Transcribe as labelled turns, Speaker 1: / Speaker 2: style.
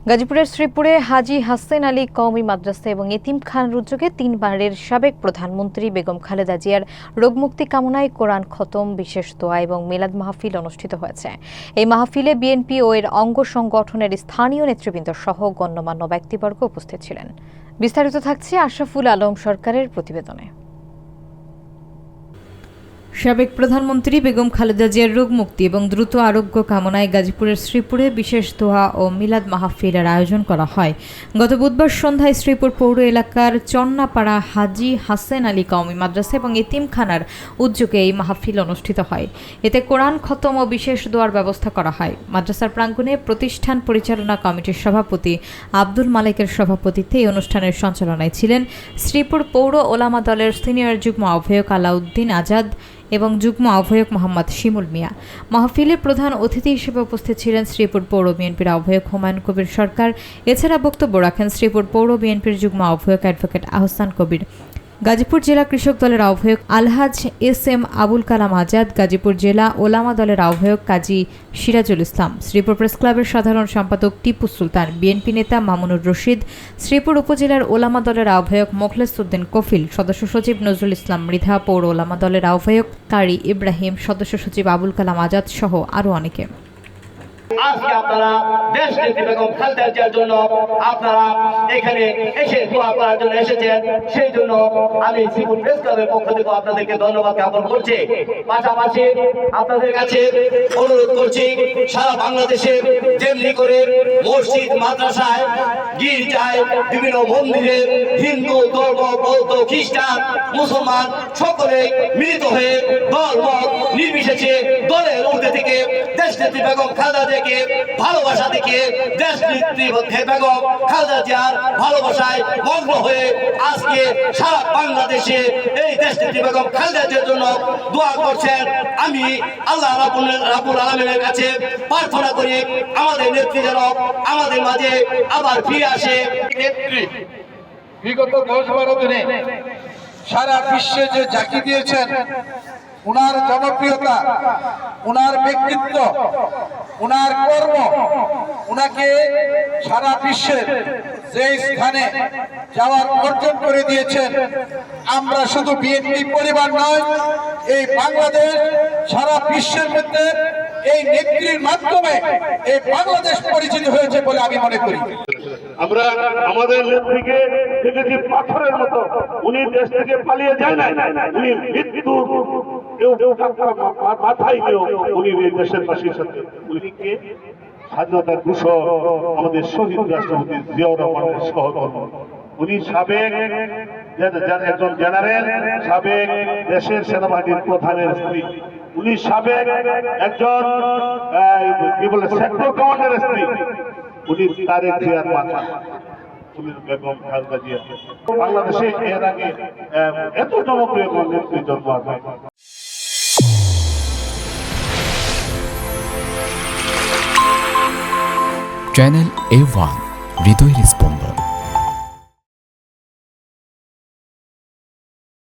Speaker 1: গাজীপুরের শ্রীপুরে হাজী হাসেন আলী কওমি মাদ্রাসা এবং এতিমখানার উদ্যোগে 3 বারের সাবেক প্রধানমন্ত্রী বেগম খালেদা জিয়ার রোগমুক্তি কামনায় কোরআন খতম, বিশেষ দোয়া এবং মিলাদ মাহফিল অনুষ্ঠিত হয়েছে। এই মাহফিলে বিএনপি ও এর অঙ্গ সংগঠনের স্থানীয় নেতৃবৃন্দ সহ গণ্যমান্য ব্যক্তিবর্গ উপস্থিত ছিলেন। বিস্তারিত থাকছে আশরাফুল আলম সরকারের প্রতিবেদনে। সাবেক প্রধানমন্ত্রী বেগম খালেদা জিয়ার রোগ মুক্তি এবং দ্রুত আরোগ্য কামনায় গাজীপুরের শ্রীপুরে বিশেষ দোয়া ও মিলাদ মাহফিলের আয়োজন করা হয়। গত বুধবার সন্ধ্যায় শ্রীপুর পৌর এলাকার চন্নাপাড়া হাজী হাসেন আলী কওমি মাদ্রাসা এবং এতিমখানার উদ্যোগে এই মাহফিল অনুষ্ঠিত হয়। এতে কোরআন খতম ও বিশেষ দোয়ার ব্যবস্থা করা হয়। মাদ্রাসার প্রাঙ্গণে প্রতিষ্ঠান পরিচালনা কমিটির সভাপতি আব্দুল মালিকের সভাপতিত্বে এই অনুষ্ঠানের সঞ্চালনায় ছিলেন শ্রীপুর পৌর ওলামা দলের সিনিয়র যুগ্ম আহ্বায়ক আলাউদ্দিন আজাদ এবং যুগ্ম আহ্বায়ক মোহাম্মদ শিমুল মিয়া। মাহফিলে প্রধান অতিথি হিসেবে উপস্থিত ছিলেন শ্রীপুর পৌর বিএনপির আহ্বায়ক হুমায়ুন কবির সরকার। এছাড়া বক্তব্য রাখেন শ্রীপুর পৌর বিএনপির যুগ্ম আহ্বায়ক অ্যাডভোকেট আহসান কবির, গাজীপুর জেলা কৃষক দলের আহ্বায়ক আলহাজ এস.এম. আবুল কালাম আজাদ, গাজীপুর জেলা ওলামা দলের আহ্বায়ক কাজী সিরাজুল ইসলাম, শ্রীপুর প্রেস ক্লাবের সাধারণ সম্পাদক টিপু সুলতান, বিএনপি নেতা মামুনুর রশিদ, শ্রীপুর উপজেলার ওলামা দলের আহ্বায়ক মোখলেস উদ্দিন কফিল, সদস্য সচিব নজরুল ইসলাম মৃধা, পৌর ওলামা দলের আহ্বায়ক কারি ইব্রাহিম, সদস্য সচিব আবুল কালাম আজাদ সহ আরও অনেকে।
Speaker 2: আজকে আপনারা দেশ নেত্রী বেগম খালেদা জিয়ার জন্য আপনারা এখানে এসে দোয়া করার জন্য এসেছেন, সেই জন্য আমি শ্রীপুর প্রেস ক্লাবের পক্ষ থেকে আপনাদেরকে ধন্যবাদ জ্ঞাপন করছি। পাশাপাশি আপনাদের কাছে অনুরোধ করছি, সারা বাংলাদেশে যেমনি করে মসজিদ, মাদ্রাসায়, গির্জায়, বিভিন্ন মন্দিরে হিন্দু ধর্ম, বৌদ্ধ, খ্রিস্টান, মুসলমান সকলে মিলিত হয়ে দল মত নির্বিশেষে দলের ঊর্ধ্বে থেকে দেশ নেত্রী বেগম খালেদা জিয়াকে ভালোবাসা থেকে দেশ নেত্রী বেগম খালেদা জিয়ার ভালোবাসায় মগ্ন হয়ে আজকে সারা বাংলাদেশে এই দেশ নেত্রী বেগম খালেদা জিয়ার জন্য দোয়া করছেন। আমি আল্লাহ রাব্বুল আলামিনের কাছে প্রার্থনা করি আমাদের নেত্রী যেন আমাদের মাঝে আবার ফিরে আসে।
Speaker 3: নেত্রী বিগত 10-12 দিনে সারা বিশ্বে যে ঝাঁকি দিয়েছেন, উনার জনপ্রিয়তা, উনার ব্যক্তিত্ব, উনার কর্ম উনাকে সারা বিশ্বের যে স্থানে যাওয়ার অর্জন করে দিয়েছেন। আমরা শুধু বিএনপি পরিবার নয়, এই বাংলাদেশ সারা বিশ্বের মধ্যে এই নেত্রীর মাধ্যমে এই বাংলাদেশ পরিচিত হয়েছে বলে আমি মনে করি।
Speaker 4: আমরা আমাদের নেত্রীকে দেখেছি পাথরের মতো, উনি দেশ থেকে পালিয়ে যায় না, উনি মৃত্যুর মাথায় নিয়েও উনি দেশের পাশের সাথে উনিকে স্বাধীনতার ঘোষক আমাদের শহীদ রাষ্ট্রপতি জিয়াউর রহমানের সহকর্মী। উনি সাবেক একজন জেনারেল, সাবেক দেশের সেনাবাহিনীর প্রধানের স্ত্রী, উনি সাবেক একজন কি বলে সেক্টর কমান্ডারের স্ত্রী, উনি তারেক জিয়ার মাতা বেগম খালেদা জিয়া। বাংলাদেশে এর আগে এত জনপ্রিয় নেত্রী জন্ম হয়।
Speaker 5: চ্যানেল A1 হৃদয় রেসপন্স।